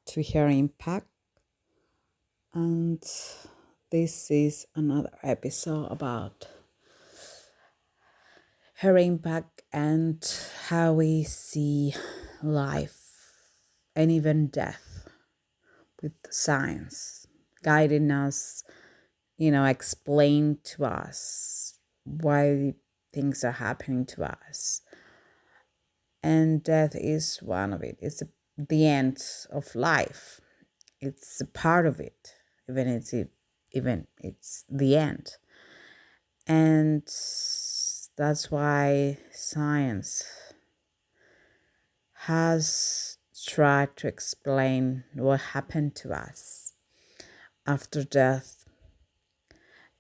to Her Impact, and this is another episode about her impact and how we see life and even death with science guiding us, explain to us why things are happening to us. And death is one of it. It's the end of life. It's a part of it, even it's the end. And that's why science has tried to explain what happened to us after death.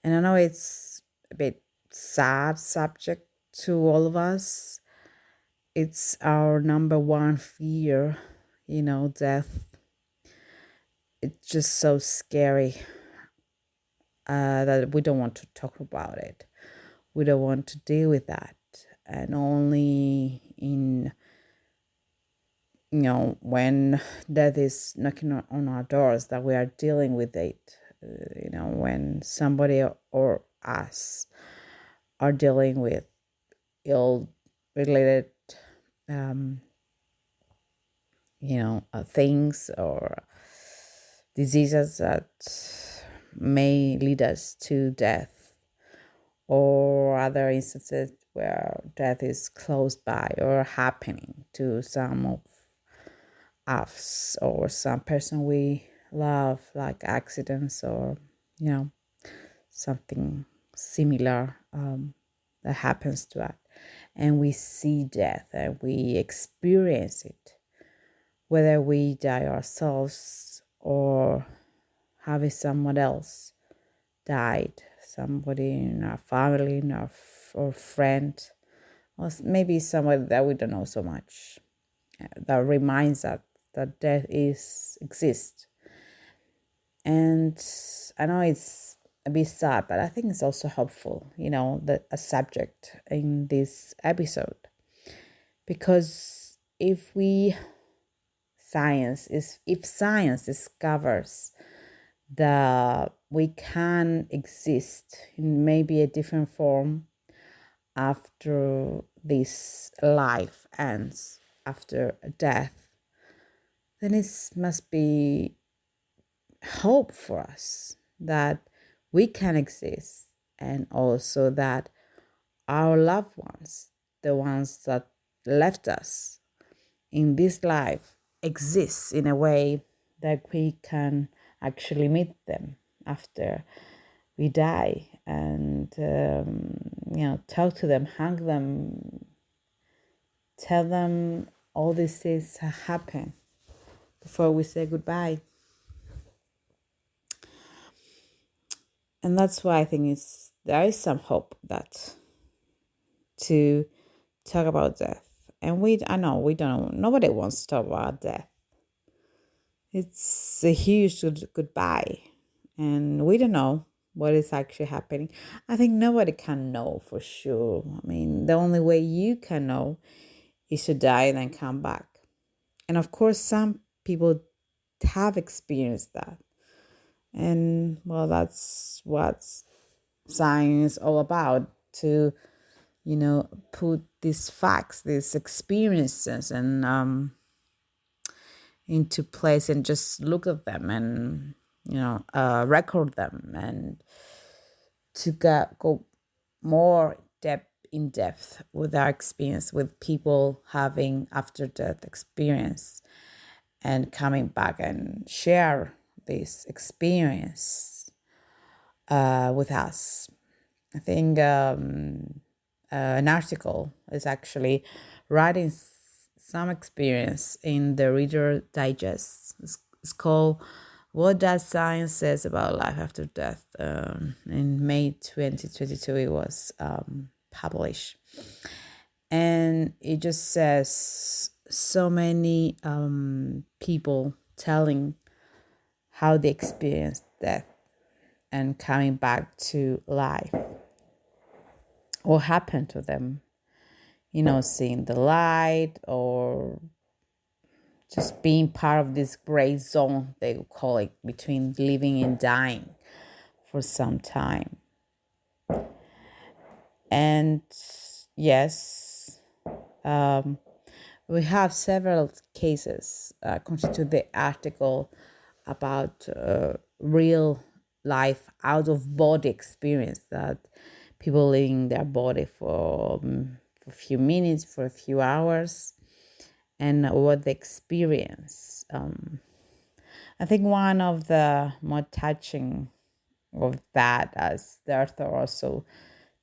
And I know it's a bit sad subject to all of us. It's our number one fear, death. It's just so scary that we don't want to talk about it. We don't want to deal with that. And only when death is knocking on our doors that we are dealing with it. When somebody or us are dealing with ill related, things or diseases that may lead us to death, or other instances where death is close by or happening to some of us or some person we love, like accidents or something similar that happens to us, and we see death and we experience it, whether we die ourselves or having someone else died, somebody in our family, or friend, or maybe someone that we don't know so much, that reminds us that death exists. And I know it's a bit sad, but I think it's also helpful, a subject in this episode, because if science discovers that we can exist in maybe a different form after this life ends, after death, then it must be hope for us that we can exist, and also that our loved ones, the ones that left us in this life, exist in a way that we can actually meet them after we die, and talk to them, hug them, tell them all these things happen before we say goodbye. And that's why I think there is some hope that to talk about death. And I know we don't, nobody wants to talk about death. It's a huge goodbye, and we don't know what is actually happening. I think nobody can know for sure. I mean, the only way you can know is to die and then come back. And of course, some people have experienced that. And well, that's what science is all about, to put these facts, these experiences, and into place, and just look at them and record them, and to go more in depth with our experience, with people having after death experience and coming back and share this experience with us. I think an article is actually writing some experience in the Reader Digest. It's called "What Does Science Says About Life After Death?" In May 2022, it was published, and it just says so many people telling how they experienced death and coming back to life. What happened to them? Seeing the light, or just being part of this gray zone, they would call it, between living and dying for some time. And yes, we have several cases according to the article about real life out of body experience, that people leaving their body for a few minutes, for a few hours, and what they experience. I think one of the more touching of that, as the author also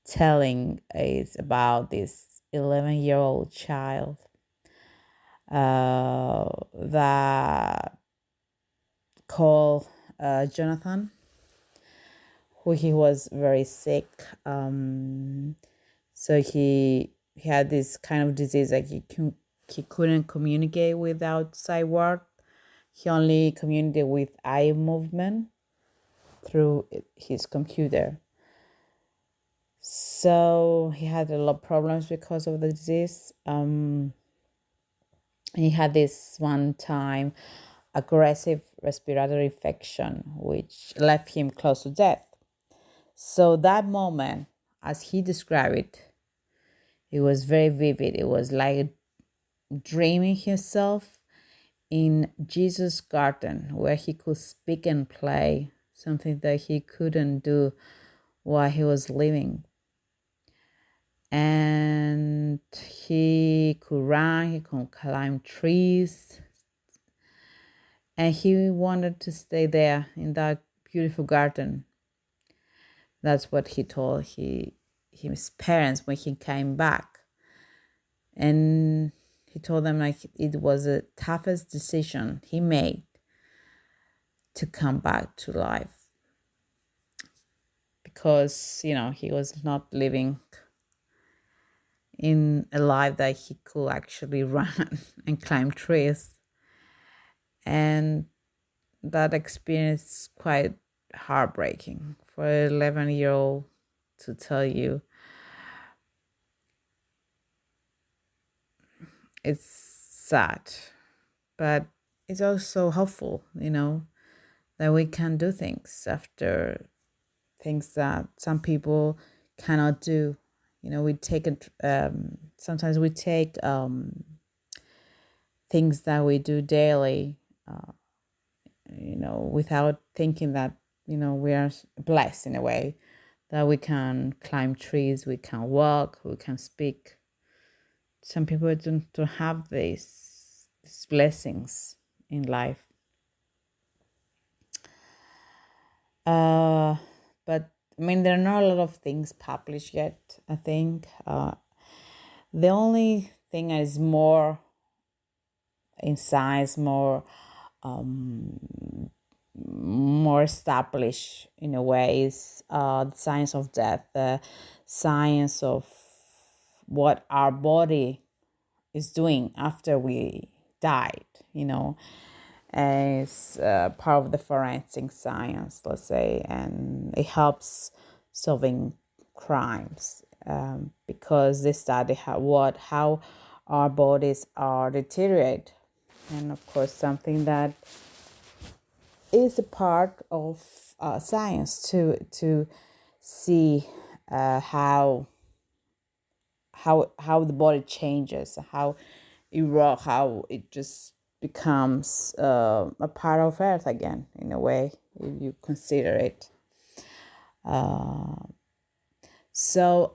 telling, is about this 11-year-old child that called Jonathan, who he was very sick. So he had this kind of disease, like he couldn't communicate with outside world. He only communicated with eye movement through his computer. So he had a lot of problems because of the disease. He had this one time aggressive respiratory infection, which left him close to death. So that moment, as he described it, it was very vivid. It was like dreaming himself in Jesus' garden, where he could speak and play, something that he couldn't do while he was living. And he could run, he could climb trees, and he wanted to stay there in that beautiful garden. That's what he told his parents when he came back. And he told them like it was the toughest decision he made to come back to life, because he was not living in a life that he could actually run and climb trees. And that experience is quite heartbreaking for an 11-year-old to tell you. It's sad, but it's also hopeful, that we can do things after things that some people cannot do. We take it. Sometimes we take things that we do daily, without thinking that we are blessed in a way that we can climb trees, we can walk, we can speak. Some people don't have these blessings in life. But there are not a lot of things published yet, I think. The only thing is more in science, more established in a way, is the science of death, the science of what our body is doing after we died, as part of the forensic science, let's say, and it helps solving crimes, because they study how our bodies are deteriorate, and of course something that is a part of science to see how the body changes, how it just becomes a part of Earth again, in a way, if you consider it. So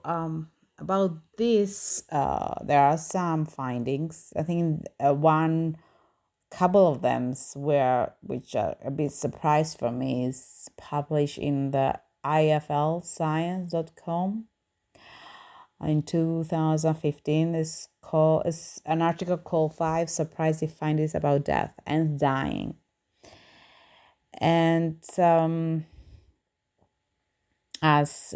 about this, there are some findings. I think one couple of them which are a bit surprise for me, is published in the iflscience.com in 2015. Is an article called 5 Surprising Findings About Death and Dying. And as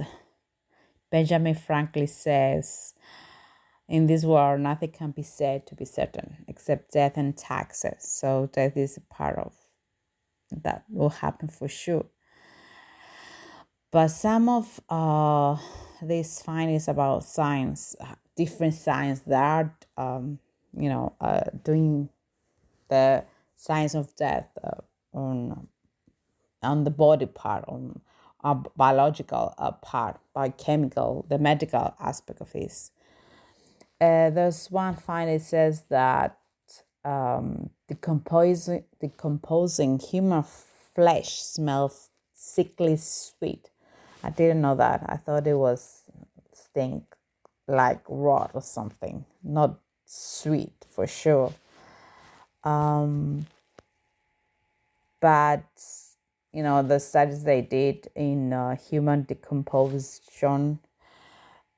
Benjamin Franklin says, in this world, nothing can be said to be certain except death and taxes. So death is a part of that, will happen for sure. But some of these findings about science, different science that are, doing the signs of death on the body part, on our biological part, biochemical, the medical aspect of this. There's one find it says that decomposing human flesh smells sickly sweet. I didn't know that. I thought it was stink like rot or something, not sweet for sure. But the studies they did in human decomposition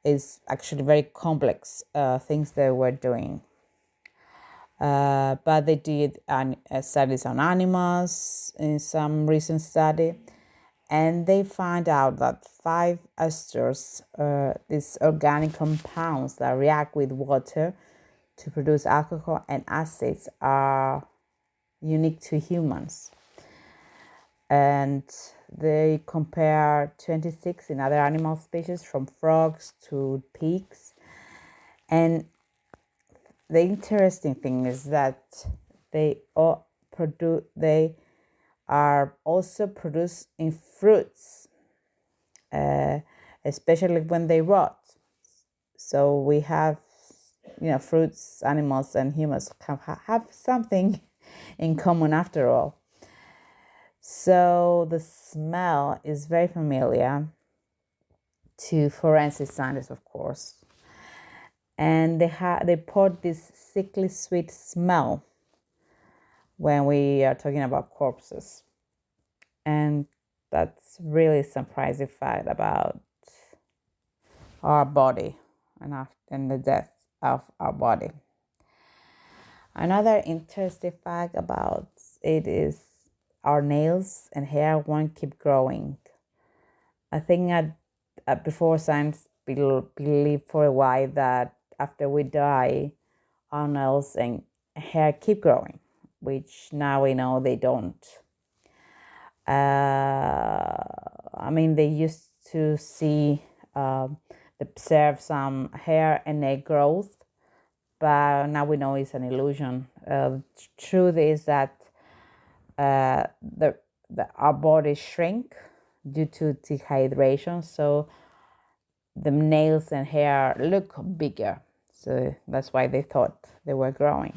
is actually very complex things they were doing. But they did studies on animals in some recent study, and they find out that 5 esters, these organic compounds that react with water to produce alcohol and acids, are unique to humans. And they compare 26 in other animal species, from frogs to pigs. And the interesting thing is that they are also produced in fruits, especially when they rot. So we have, fruits, animals, and humans have something in common after all. So the smell is very familiar to forensic scientists, of course. And they report this sickly sweet smell when we are talking about corpses. And that's really surprising fact about our body and the death of our body. Another interesting fact about it is our nails and hair won't keep growing. I think before science believed for a while that after we die, our nails and hair keep growing, which now we know they don't. They used to observe some hair and nail growth, but now we know it's an illusion. Truth is that our bodies shrink due to dehydration, so the nails and hair look bigger. So that's why they thought they were growing.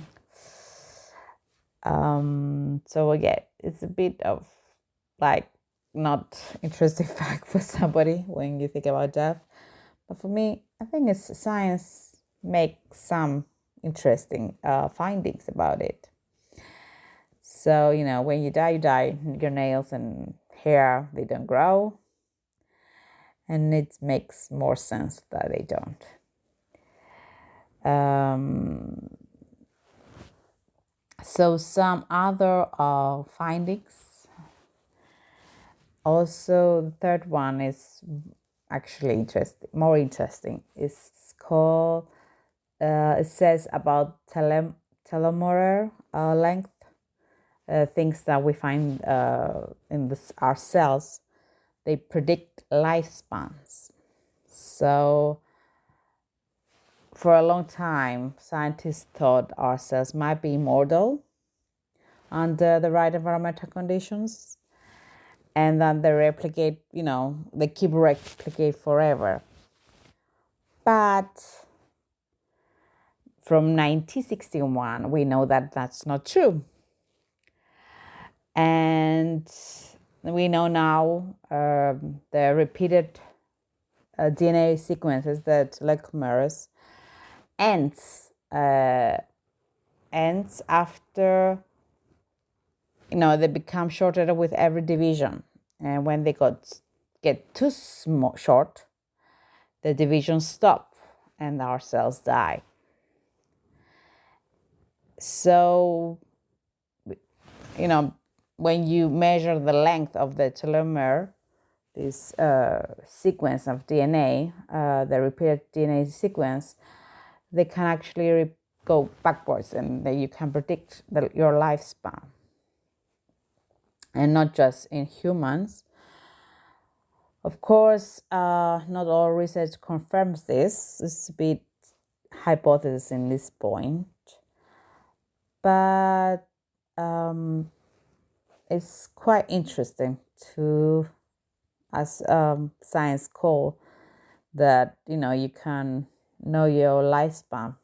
So again, it's a bit of not interesting fact for somebody when you think about death. But for me, I think science makes some interesting findings about it. So, when you die, your nails and hair, they don't grow. And it makes more sense that they don't. So some other findings. Also, the third one is actually more interesting. It's called, it says about telomere length, things that we find in our cells. They predict lifespans. So for a long time, scientists thought our cells might be immortal under the right environmental conditions, and then they replicate, they keep replicate forever. But from 1961, we know that that's not true. And we know now the repeated DNA sequences, the telomeres, ends after, they become shorter with every division. And when they get too short, the divisions stop and our cells die. So, when you measure the length of the telomere, this sequence of DNA, the repeated DNA sequence, they can actually go backwards, and you can predict your lifespan. And not just in humans. Of course, not all research confirms this. It's a bit hypothesis in this point. But it's quite interesting to, as science call, that you can know your lifespan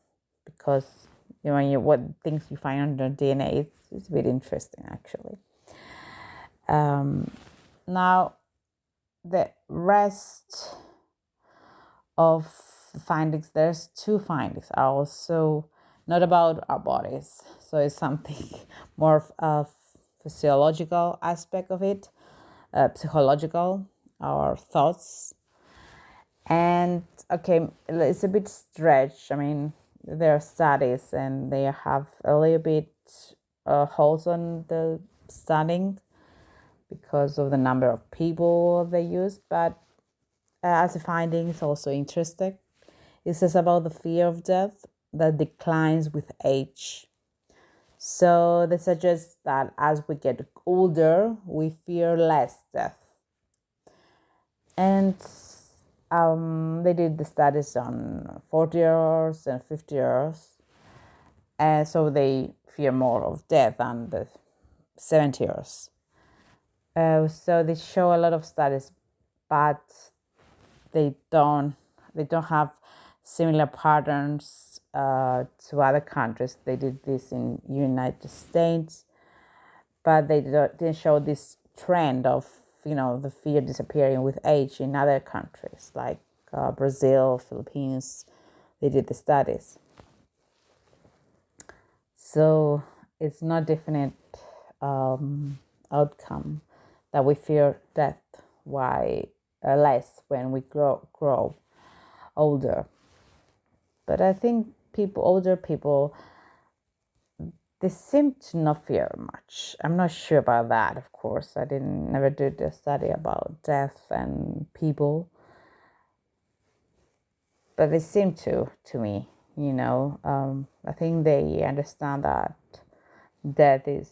because what things you find on your DNA. It's a bit interesting actually. Now the rest of the findings, there's two findings, are also not about our bodies, so it's something more of a physiological aspect of it, psychological, our thoughts. And okay, it's a bit stretched. I mean, there are studies and they have a little bit holes on the studying because of the number of people they use, but as a finding, it's also interesting. It says about the fear of death that declines with age. So they suggest that as we get older, we fear less death. And they did the studies on 40 years and 50 years. And so they fear more of death than the 70 years. So they show a lot of studies, but they don't have similar patterns to other countries. They did this in United States, but they didn't show this trend of the fear disappearing with age in other countries like Brazil, Philippines. They did the studies, so it's not definite outcome that we fear death. Why less when we grow older? But I think older people, they seem to not fear much. I'm not sure about that, of course. I never did a study about death and people, but they seem to me. I think they understand that death is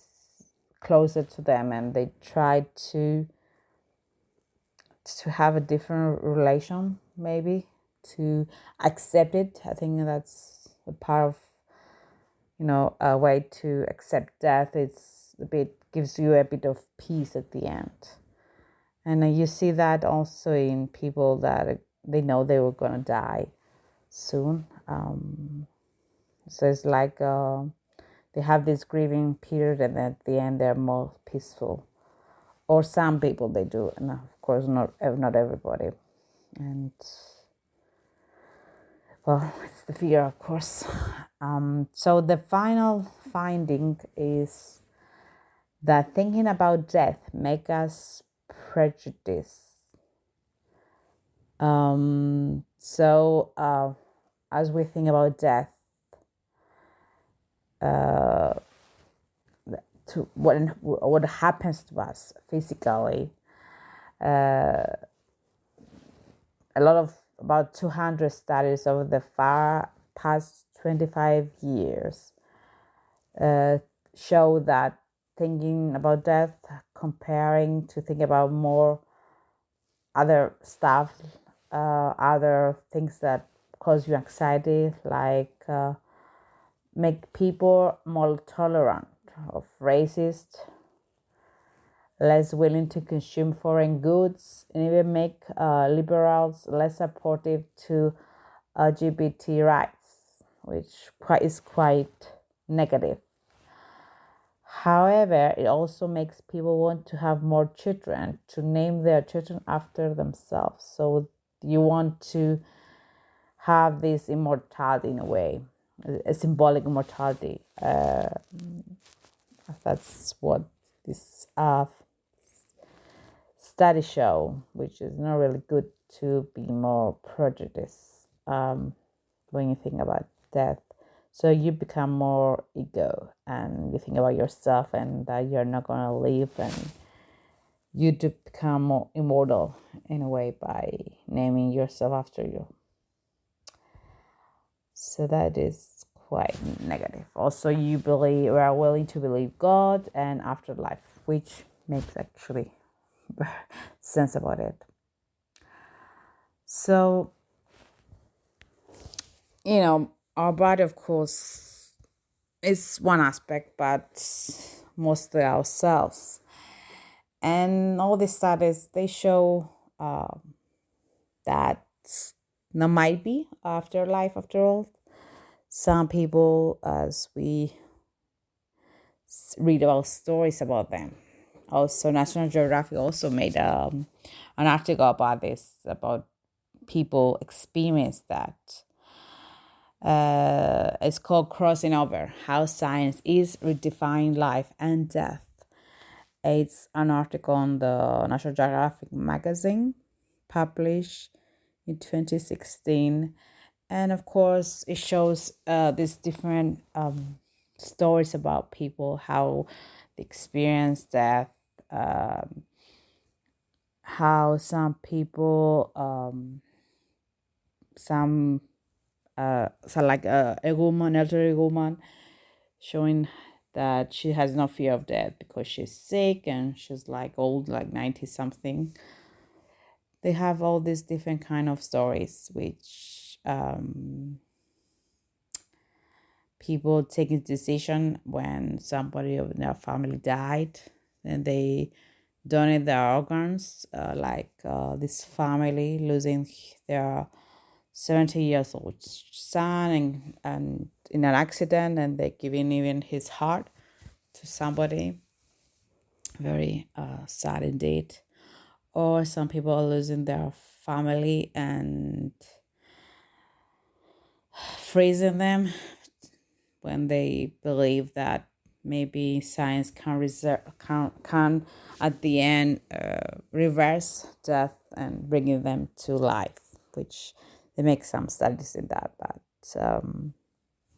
closer to them, and they try to have a different relation, maybe to accept it. I think that's a part of a way to accept death. Gives you a bit of peace at the end. And you see that also in people that they know they were going to die soon. So it's like they have this grieving period, and at the end they're more peaceful. Or some people they do, and of course not everybody. And well, it's the fear, of course. So the final finding is that thinking about death make us prejudice. So as we think about death, to what happens to us physically, about 200 studies over the past 25 years show that thinking about death, comparing to think about more other stuff, other things that cause you anxiety, like make people more tolerant of racist, less willing to consume foreign goods, and even make liberals less supportive to LGBT rights, which is quite negative. However, it also makes people want to have more children, to name their children after themselves. So you want to have this immortality in a way, a symbolic immortality. That's what this study show, which is not really good to be more prejudiced when you think about death. So you become more ego, and you think about yourself and that you're not going to live, and you do become more immortal in a way by naming yourself after you. So that is quite negative. Also, you are willing to believe God and afterlife, which makes actually sense about it. So, our body, of course, is one aspect, but mostly ourselves. And all these studies, they show uh, that there might be afterlife after all. Some people, as we read about stories about them. Also, National Geographic also made an article about this, about people experience that. It's called Crossing Over, How Science is Redefining Life and Death. It's an article on the National Geographic magazine, published in 2016. And of course, it shows these different stories about people, how they experience death, um, how some people, so like a woman, elderly woman, showing that she has no fear of death because she's sick and she's like old, like 90 something. They have all these different kind of stories, which people take a decision when somebody of their family died and they donate their organs, like this family losing their 70 years old son and in an accident, and they giving even his heart to somebody. Very sad indeed. Or some people are losing their family and freezing them when they believe that maybe science can at the end reverse death and bringing them to life, which they make some studies in that. But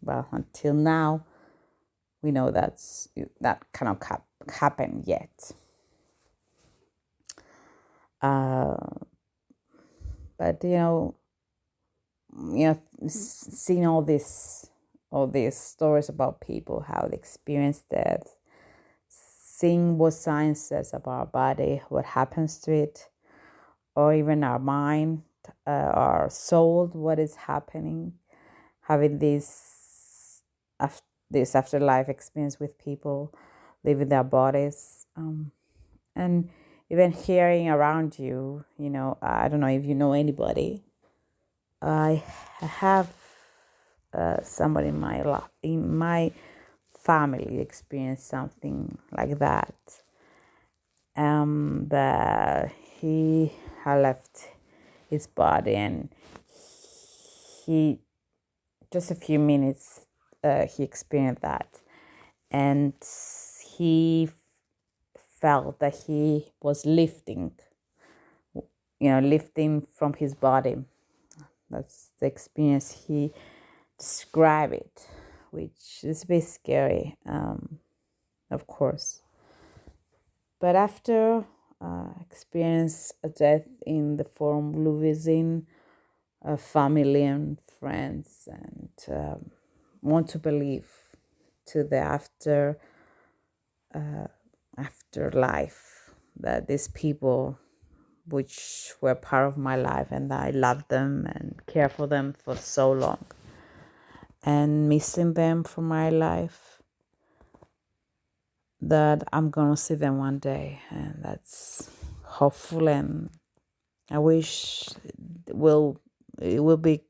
well, until now, we know that cannot happen yet. But seeing all these stories about people, how they experience death, seeing what science says about our body, what happens to it, or even our mind, our soul, what is happening, having this afterlife experience with people, living their bodies, and even hearing around you. I don't know if you know anybody. I have somebody in my family experienced something like that. That he had left his body, and he just a few minutes he experienced that, and he felt that he was lifting from his body. That's the experience he described it, which is a bit scary, of course. But after experience a death in the form of losing family and friends, and want to believe to the afterlife, that these people which were part of my life and I loved them and care for them for so long, and missing them from my life, that I'm gonna see them one day, and that's hopeful, and I wish it will be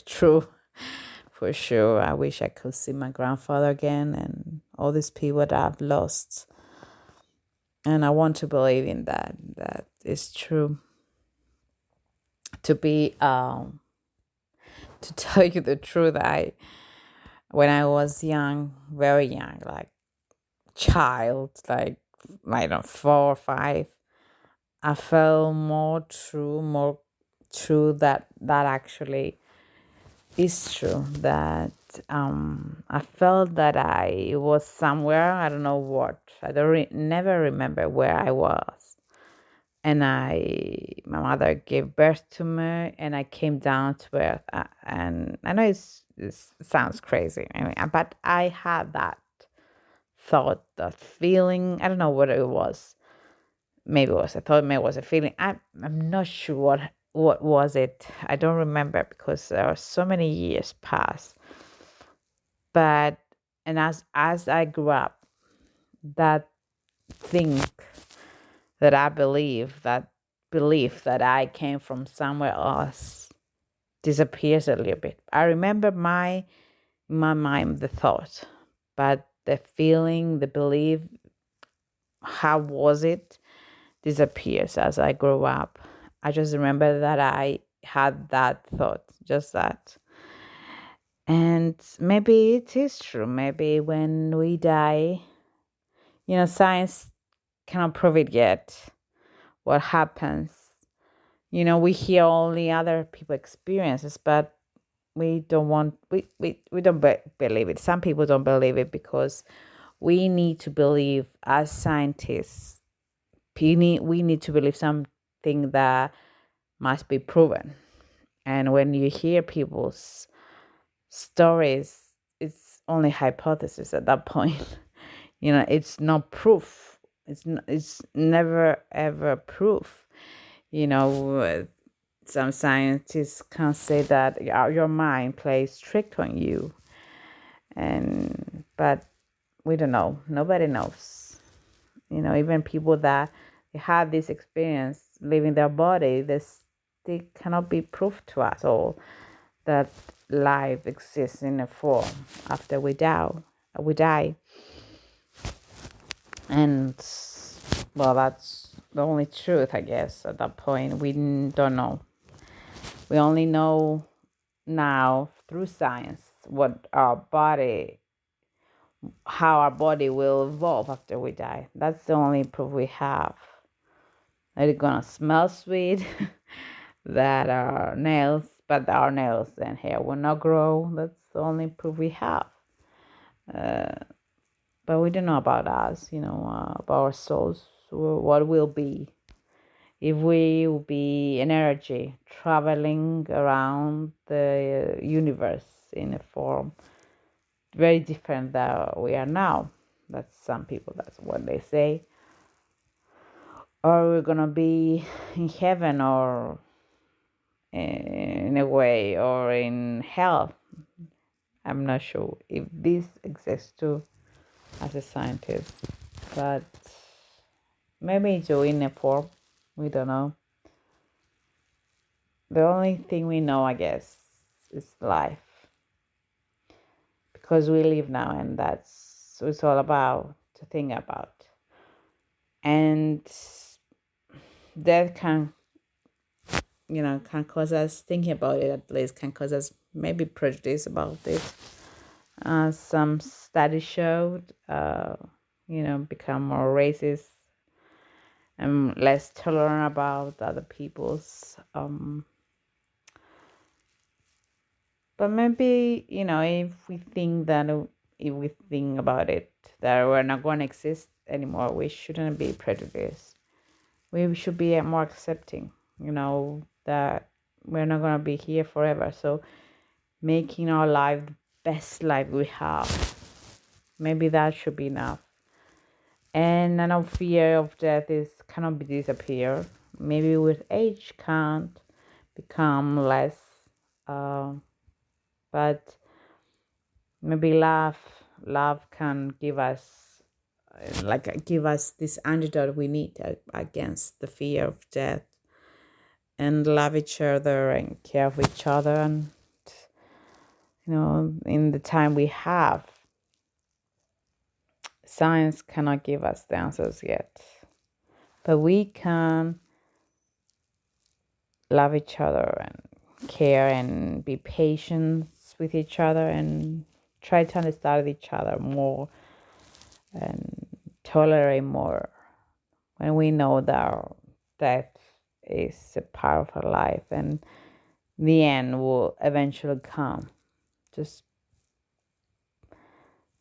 true for sure. I wish I could see my grandfather again and all these people that I've lost. And I want to believe in that is true. To tell you the truth, when I was young, very young, like child, like I don't know, 4 or 5, I felt more true that actually is true, that I felt that I was somewhere, I don't know what, I don't never remember where I was, and my mother gave birth to me, and I came down to earth, and I know it sounds crazy, I mean, but I had that thought, that feeling, I don't know what it was. Maybe it was a thought, maybe it was a feeling. I'm not sure what was it. I don't remember because there are so many years past. But and as I grew up, that thing that I believe, that belief that I came from somewhere else disappears a little bit. I remember my mind the thought, but the feeling, the belief, how was it, disappears as I grow up. I just remember that I had that thought, just that. And maybe it is true. Maybe when we die, science cannot prove it yet. What happens? We hear only other people experiences, but we don't want we don't believe it. Some people don't believe it because we need to believe as scientists. We need to believe something that must be proven. And when you hear people's stories, it's only hypothesis at that point. It's not proof. It's never ever proof. Some scientists can say that your mind plays trick on you, but we don't know. Nobody knows. Even people that have this experience leaving their body, they cannot be proved to us all that life exists in a form after we die. We die, and well, that's the only truth, I guess. At that point, we don't know. We only know now through science how our body will evolve after we die. That's the only proof we have. That it's gonna smell sweet, that our nails and hair will not grow. That's the only proof we have. But we don't know about us, about our souls, what will be. If we will be an energy traveling around the universe in a form very different than we are now. That's what they say. Or we're gonna be in heaven, or in a way, or in hell. I'm not sure if this exists too as a scientist, but maybe it's in a form. We don't know. The only thing we know, I guess, is life, because we live now, and that's what it's all about to think about. And that can cause us thinking about it, at least can cause us maybe prejudice about it. Some studies showed, become more racist and less tolerant about other people's. But maybe, if we think about it, that we're not going to exist anymore, we shouldn't be prejudiced. We should be more accepting, that we're not going to be here forever. So making our life the best life we have, maybe that should be enough. And I know fear of death cannot be disappear. Maybe with age can't become less, but maybe love can give us this antidote we need against the fear of death, and love each other and care for each other. And in the time we have, science cannot give us the answers yet, but we can love each other and care and be patient with each other and try to understand each other more and tolerate more when we know that death is a part of our life and the end will eventually come. Just,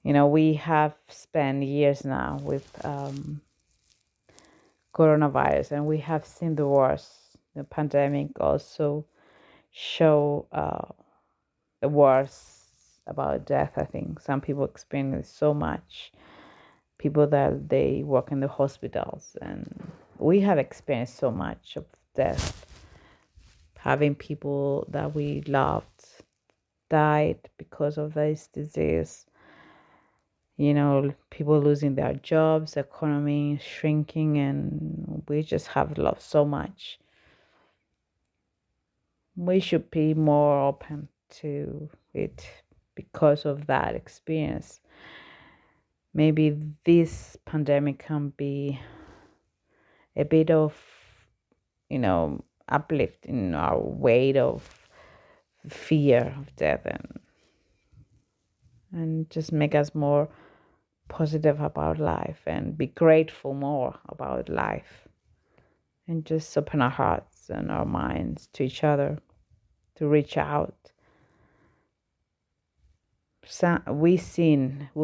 we have spent years now with coronavirus, and we have seen the worst. The pandemic also show the worst about death. I think some people experience so much. People that they work in the hospitals, and we have experienced so much of death. Having people that we loved died because of this disease, People losing their jobs, economy shrinking, and we just have lost so much. We should be more open to it because of that experience. Maybe this pandemic can be a bit of, uplift in our weight of fear of death, and just make us more positive about life and be grateful more about life, and just open our hearts and our minds to each other, to reach out. We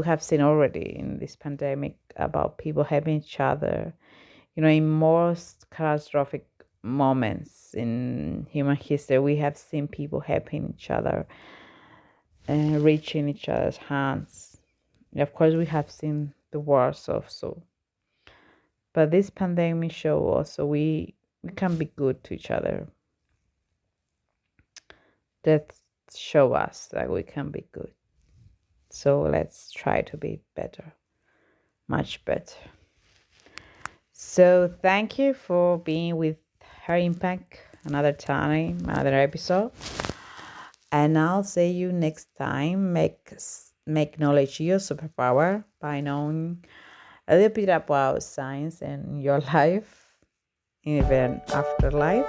have seen already in this pandemic about people helping each other. In most catastrophic moments in human history, we have seen people helping each other and reaching each other's hands. Of course, we have seen the worst also, but this pandemic show also we can be good to each other. That show us that we can be good. So let's try to be better, much better. So thank you for being with Her Impact another time, another episode. And I'll see you next time. Make knowledge your superpower by knowing a little bit about science and your life, even afterlife.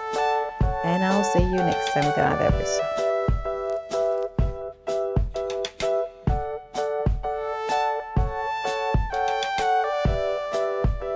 And I'll see you next time with another episode.